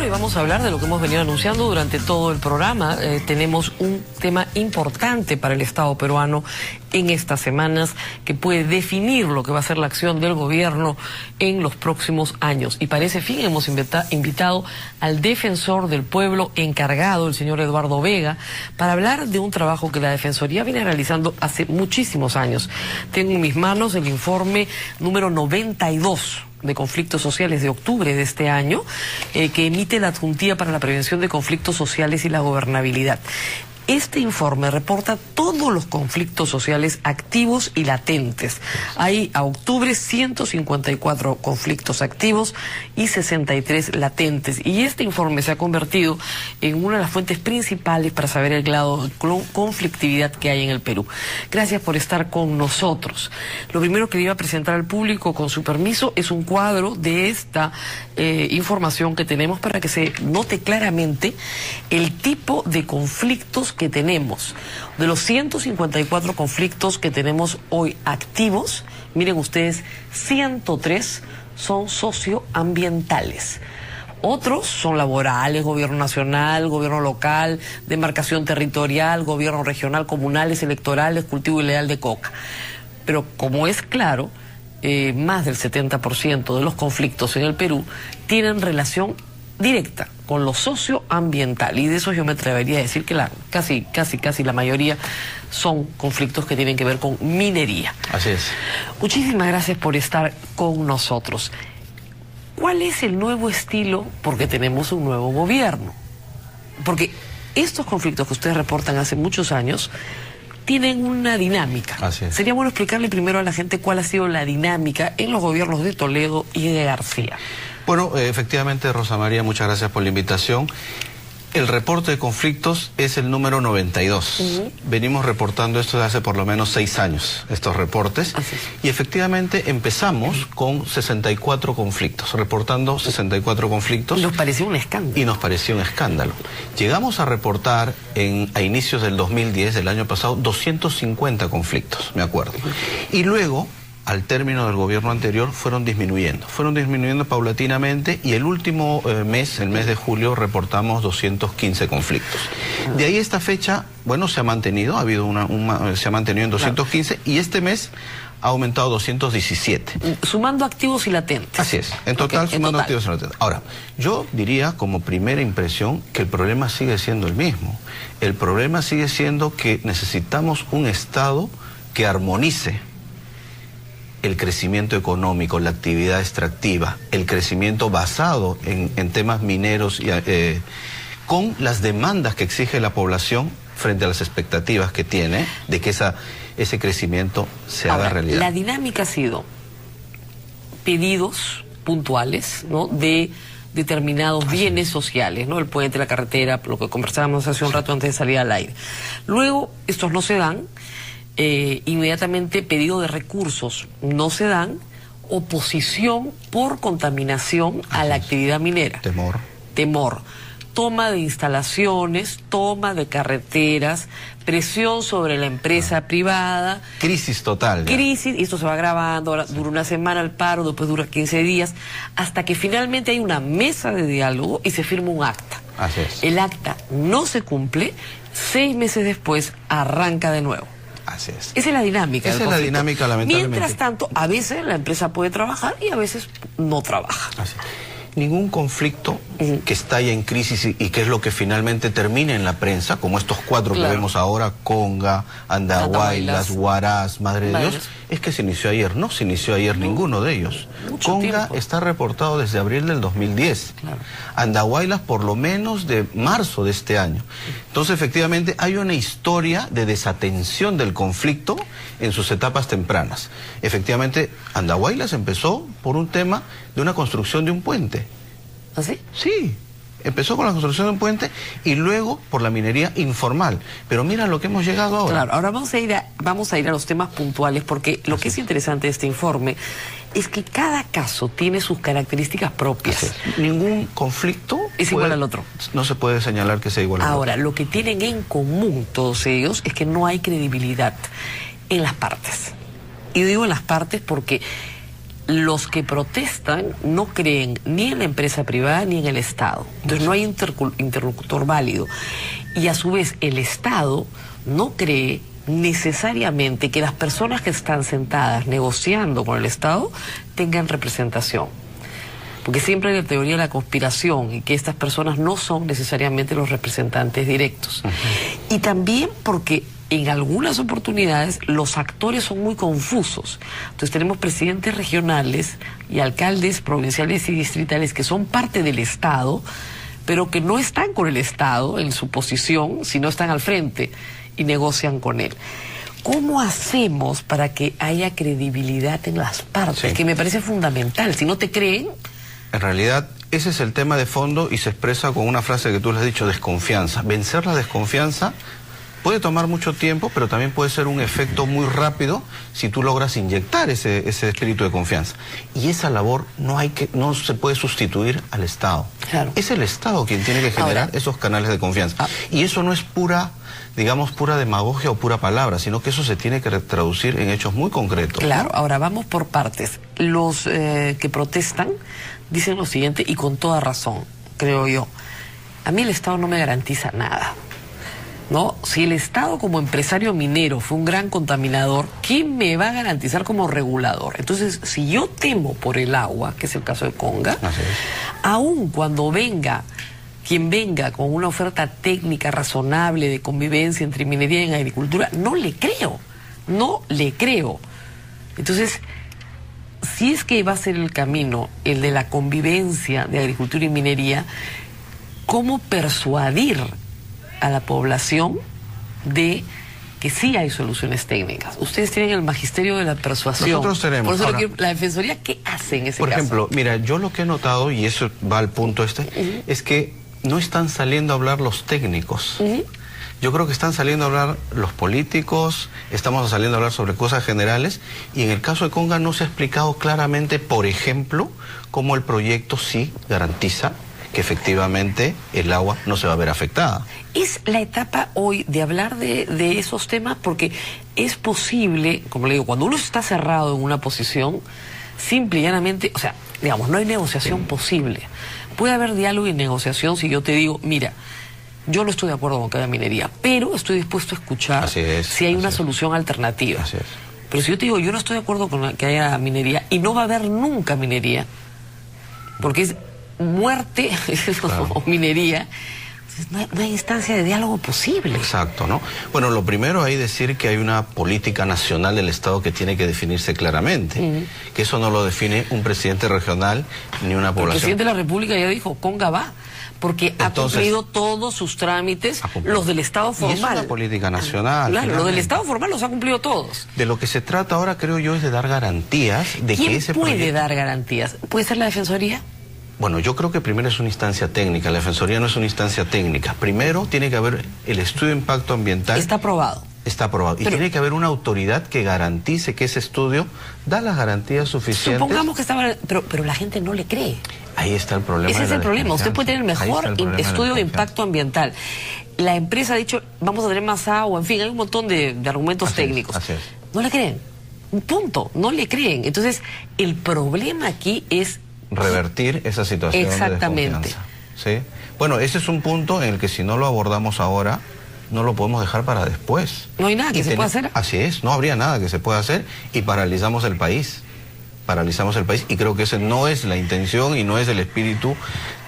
y vamos a hablar de lo que hemos venido anunciando durante todo el programa. Tenemos un tema importante para el Estado peruano en estas semanas que puede definir lo que va a ser la acción del gobierno en los próximos años. Y para ese fin hemos invitado al defensor del pueblo encargado, el señor Eduardo Vega, para hablar de un trabajo que la Defensoría viene realizando hace muchísimos años. Tengo en mis manos el informe número 92 de conflictos sociales de octubre de este año, que emite la Adjuntía para la Prevención de Conflictos Sociales y la Gobernabilidad. Este informe reporta todos los conflictos sociales activos y latentes. Hay a octubre 154 conflictos activos y 63 latentes. Y este informe se ha convertido en una de las fuentes principales para saber el grado de conflictividad que hay en el Perú. Gracias por estar con nosotros. Lo primero que le iba a presentar al público, con su permiso, es un cuadro de esta información que tenemos para que se note claramente el tipo de conflictos que tenemos. De los 154 conflictos que tenemos hoy activos, miren ustedes, 103 son socioambientales. Otros son laborales, gobierno nacional, gobierno local, demarcación territorial, gobierno regional, comunales, electorales, cultivo ilegal de coca. Pero como es claro, más del 70% de los conflictos en el Perú tienen relación directa con lo socioambiental, y de eso yo me atrevería a decir que casi la mayoría son conflictos que tienen que ver con minería. Así es. Muchísimas gracias por estar con nosotros. ¿Cuál es el nuevo estilo? Porque tenemos un nuevo gobierno. Porque estos conflictos que ustedes reportan hace muchos años tienen una dinámica. Así es. Sería bueno explicarle primero a la gente cuál ha sido la dinámica en los gobiernos de Toledo y de García. Bueno, efectivamente, Rosa María, muchas gracias por la invitación. El reporte de conflictos es el número 92. Venimos reportando esto desde hace por lo menos 6 años, estos reportes. Y efectivamente empezamos con 64 conflictos, reportando 64 conflictos. Y nos pareció un escándalo. Y nos pareció un escándalo. Llegamos a reportar a inicios del 2010, del año pasado, 250 conflictos, me acuerdo. Y luego, al término del gobierno anterior, fueron disminuyendo paulatinamente, y el último mes, el mes de julio, reportamos 215 conflictos. De ahí esta fecha, bueno, se ha mantenido, se ha mantenido en 215, claro. Y este mes ha aumentado a 217. Sumando activos y latentes. Así es, en total, sumando activos y latentes. Ahora, yo diría como primera impresión que el problema sigue siendo el mismo. El problema sigue siendo que necesitamos un Estado que armonice el crecimiento económico, la actividad extractiva, el crecimiento basado en temas mineros, con las demandas que exige la población frente a las expectativas que tiene de que ese crecimiento se haga realidad. La dinámica ha sido pedidos puntuales, ¿no?, de determinados bienes sociales, ¿no? El puente, la carretera, lo que conversábamos hace un rato antes de salir al aire. Luego, estos no se dan. Inmediatamente pedido de recursos no se dan, oposición por contaminación a la actividad minera. Temor. Toma de instalaciones, toma de carreteras, presión sobre la empresa privada. Crisis total. Crisis, y esto se va agravando, ahora dura una semana el paro, después dura 15 días, hasta que finalmente hay una mesa de diálogo y se firma un acta. Así es. El acta no se cumple, 6 meses después arranca de nuevo. Así es. Esa es la dinámica. Esa es la dinámica, lamentablemente. Mientras tanto, a veces la empresa puede trabajar y a veces no trabaja. Así es. Ningún conflicto que estalla en crisis y que es lo que finalmente termina en la prensa, como estos 4 que vemos ahora, Conga, Andahuaylas, Huaraz, Madre de Dios, es que se inició ayer. No se inició ayer ninguno de ellos. Conga está reportado desde abril del 2010. Andahuaylas por lo menos de marzo de este año. Entonces, efectivamente, hay una historia de desatención del conflicto en sus etapas tempranas. Efectivamente, Andahuaylas empezó por un tema de una construcción de un puente. ¿Ah, sí? Sí, empezó con la construcción de un puente y luego por la minería informal. Pero mira lo que hemos llegado ahora. Claro, ahora vamos a ir a los temas puntuales, porque lo que es interesante de este informe es que cada caso tiene sus características propias. Ningún conflicto es igual al otro. No se puede señalar que sea igual al otro. Ahora, lo que tienen en común todos ellos es que no hay credibilidad en las partes. Y digo en las partes porque los que protestan no creen ni en la empresa privada ni en el Estado. Entonces no hay interlocutor válido. Y a su vez el Estado no cree necesariamente que las personas que están sentadas negociando con el Estado tengan representación. Porque siempre hay la teoría de la conspiración y que estas personas no son necesariamente los representantes directos. Y también porque en algunas oportunidades los actores son muy confusos. Entonces tenemos presidentes regionales y alcaldes provinciales y distritales que son parte del Estado, pero que no están con el Estado en su posición, sino están al frente y negocian con él. ¿Cómo hacemos para que haya credibilidad en las partes? Que me parece fundamental. Si no te creen... En realidad, ese es el tema de fondo y se expresa con una frase que tú le has dicho, desconfianza. Vencer la desconfianza puede tomar mucho tiempo, pero también puede ser un efecto muy rápido si tú logras inyectar ese espíritu de confianza. Y esa labor no se puede sustituir al Estado. Claro. Es el Estado quien tiene que generar esos canales de confianza. Y eso no es pura, digamos, pura demagogia o pura palabra, sino que eso se tiene que traducir en hechos muy concretos. Claro, ahora vamos por partes. Los que protestan dicen lo siguiente, y con toda razón, creo yo. A mí el Estado no me garantiza nada, ¿no? Si el Estado como empresario minero fue un gran contaminador, ¿quién me va a garantizar como regulador? Entonces, si yo temo por el agua, que es el caso de Conga, aun cuando venga quien venga con una oferta técnica razonable de convivencia entre minería y agricultura, no le creo. Entonces, si es que va a ser el camino, el de la convivencia de agricultura y minería, ¿cómo persuadir a la población de que sí hay soluciones técnicas? Ustedes tienen el magisterio de la persuasión. Nosotros tenemos. Por eso ahora, la Defensoría, ¿qué hace en ese por caso? Ejemplo, mira, yo lo que he notado, y eso va al punto es que no están saliendo a hablar los técnicos. Yo creo que están saliendo a hablar los políticos, estamos saliendo a hablar sobre cosas generales, y en el caso de Conga no se ha explicado claramente, por ejemplo, cómo el proyecto sí garantiza que efectivamente el agua no se va a ver afectada. Es la etapa hoy de hablar de esos temas, porque es posible, como le digo, cuando uno está cerrado en una posición, simple y llanamente, o sea, digamos, no hay negociación posible. Puede haber diálogo y negociación si yo te digo, mira, yo no estoy de acuerdo con que haya minería, pero estoy dispuesto a escuchar si hay una solución alternativa. Pero si yo te digo, yo no estoy de acuerdo con que haya minería, y no va a haber nunca minería, porque es muerte o minería, no hay instancia de diálogo posible. Exacto, ¿no? Bueno, lo primero hay decir que hay una política nacional del Estado que tiene que definirse claramente, que eso no lo define un presidente regional ni una población. El presidente de la República ya dijo, Conga va, porque ha cumplido todos sus trámites, los del Estado formal. Y es una política nacional. Claro, lo del Estado formal los ha cumplido todos. De lo que se trata ahora, creo yo, es de dar garantías de que ese ¿Quién puede dar garantías? ¿Puede ser la Defensoría? Bueno, yo creo que primero es una instancia técnica. La Defensoría no es una instancia técnica. Primero tiene que haber el estudio de impacto ambiental. Está aprobado. Está aprobado. Y tiene que haber una autoridad que garantice que ese estudio da las garantías suficientes. Supongamos que estaba... Pero la gente no le cree. Ahí está el problema. Ese es el problema. Usted puede tener el mejor estudio de impacto ambiental. La empresa ha dicho, vamos a tener más agua, en fin, hay un montón de argumentos técnicos. Así es. No le creen. Punto. No le creen. Entonces, el problema aquí es... revertir esa situación de desconfianza. ¿Sí? Bueno, ese es un punto en el que si no lo abordamos ahora, no lo podemos dejar para después. No hay nada que se pueda hacer. Así es, no habría nada que se pueda hacer y paralizamos el país. Y creo que esa no es la intención y no es el espíritu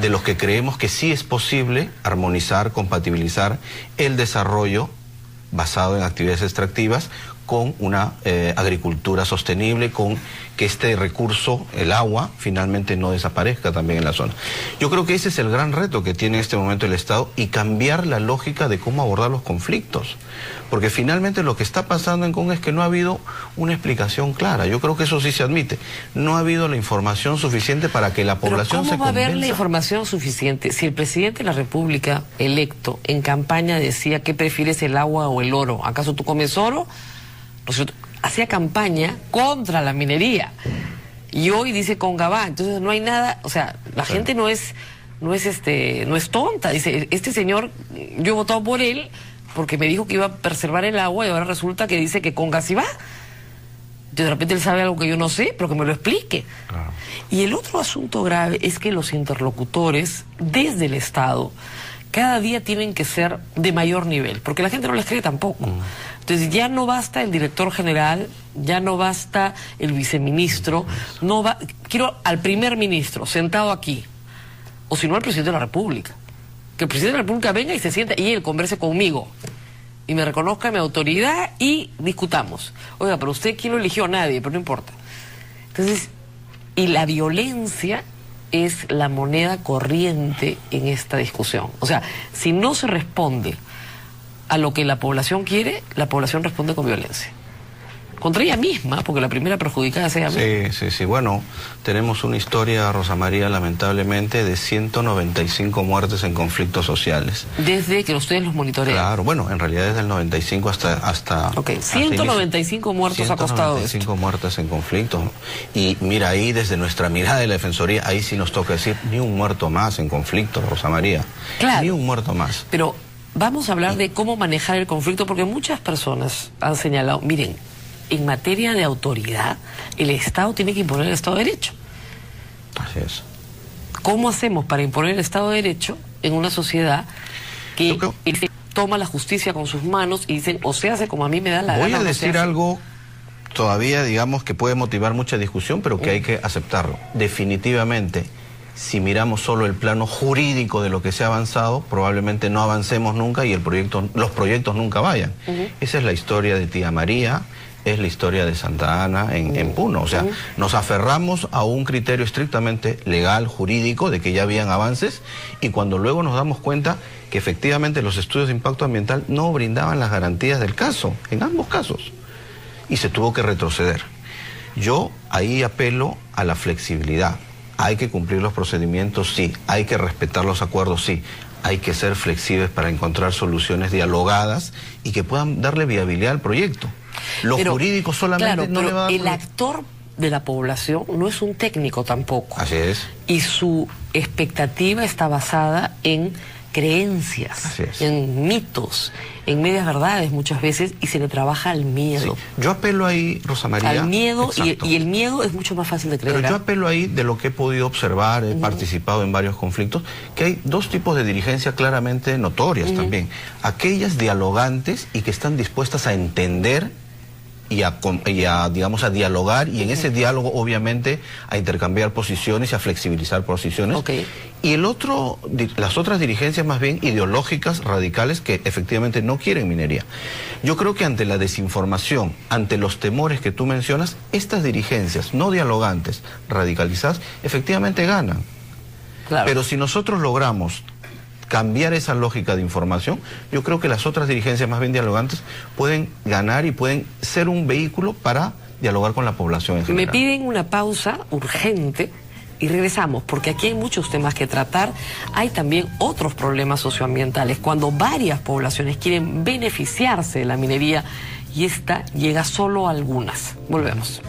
de los que creemos que sí es posible armonizar, compatibilizar el desarrollo basado en actividades extractivas con una agricultura sostenible, con que este recurso, el agua, finalmente no desaparezca también en la zona. Yo creo que ese es el gran reto que tiene en este momento el Estado, y cambiar la lógica de cómo abordar los conflictos. Porque finalmente lo que está pasando en Conga es que no ha habido una explicación clara. Yo creo que eso sí se admite. No ha habido la información suficiente para que la población se convenza. ¿Cómo va a haber la información suficiente si el presidente de la República electo en campaña decía que prefieres el agua o el oro? ¿Acaso tú comes oro? Hacía campaña contra la minería y hoy dice Conga va. Entonces no hay nada, o sea, la gente no es tonta. Dice, este señor, yo he votado por él porque me dijo que iba a preservar el agua y ahora resulta que dice que Conga sí va. De repente él sabe algo que yo no sé, pero que me lo explique. Claro. Y el otro asunto grave es que los interlocutores desde el Estado cada día tienen que ser de mayor nivel, porque la gente no les cree tampoco. Entonces ya no basta el director general, ya no basta el viceministro, quiero al primer ministro sentado aquí, o si no al presidente de la República. Que el presidente de la República venga y se sienta y él converse conmigo y me reconozca mi autoridad y discutamos. Oiga, pero usted, ¿quién lo eligió? Nadie, pero no importa. Entonces, y la violencia es la moneda corriente en esta discusión. O sea, si no se responde a lo que la población quiere, la población responde con violencia. Contra ella misma, porque la primera perjudicada sea ella misma. Sí. Bueno, tenemos una historia, Rosa María, lamentablemente, de 195 muertes en conflictos sociales. Desde que ustedes los monitorean. Claro, bueno, en realidad desde el 95 hasta... Ok, 195 muertos ha costado esto. 195 muertes en conflictos. Y mira, ahí desde nuestra mirada de la Defensoría, ahí sí nos toca decir, ni un muerto más en conflictos, Rosa María. Claro. Ni un muerto más. Pero vamos a hablar de cómo manejar el conflicto, porque muchas personas han señalado, miren, en materia de autoridad, el Estado tiene que imponer el Estado de Derecho. Así es. ¿Cómo hacemos para imponer el Estado de Derecho en una sociedad que toma la justicia con sus manos y dicen, o se hace como a mí me da la gana? Voy a decir algo todavía, digamos, que puede motivar mucha discusión, pero que hay que aceptarlo. Definitivamente, si miramos solo el plano jurídico de lo que se ha avanzado, probablemente no avancemos nunca y los proyectos nunca vayan. Esa es la historia de Tía María, es la historia de Santa Ana en Puno. O sea, nos aferramos a un criterio estrictamente legal, jurídico, de que ya habían avances, y cuando luego nos damos cuenta que efectivamente los estudios de impacto ambiental no brindaban las garantías del caso, en ambos casos, y se tuvo que retroceder. Yo ahí apelo a la flexibilidad. Hay que cumplir los procedimientos, sí. Hay que respetar los acuerdos, sí. Hay que ser flexibles para encontrar soluciones dialogadas y que puedan darle viabilidad al proyecto. Lo jurídico solamente no le va a dar... El actor de la población no es un técnico tampoco. Así es. Y su expectativa está basada en creencias, en mitos, en medias verdades muchas veces, y se le trabaja al miedo. Sí. Yo apelo ahí, Rosa María... Al miedo, y el miedo es mucho más fácil de creer. Pero yo apelo ahí, de lo que he podido observar, he participado en varios conflictos, que hay dos tipos de dirigencia claramente notorias también. Aquellas dialogantes y que están dispuestas a entender y a dialogar, y en ese diálogo obviamente a intercambiar posiciones y a flexibilizar posiciones. Y las otras dirigencias más bien ideológicas, radicales, que efectivamente no quieren minería. Yo creo que ante la desinformación, ante los temores que tú mencionas, estas dirigencias no dialogantes, radicalizadas, efectivamente ganan. Claro. Pero si nosotros logramos cambiar esa lógica de información, yo creo que las otras dirigencias más bien dialogantes pueden ganar y pueden ser un vehículo para dialogar con la población en general. Me piden una pausa urgente y regresamos, porque aquí hay muchos temas que tratar. Hay también otros problemas socioambientales, cuando varias poblaciones quieren beneficiarse de la minería y esta llega solo a algunas. Volvemos.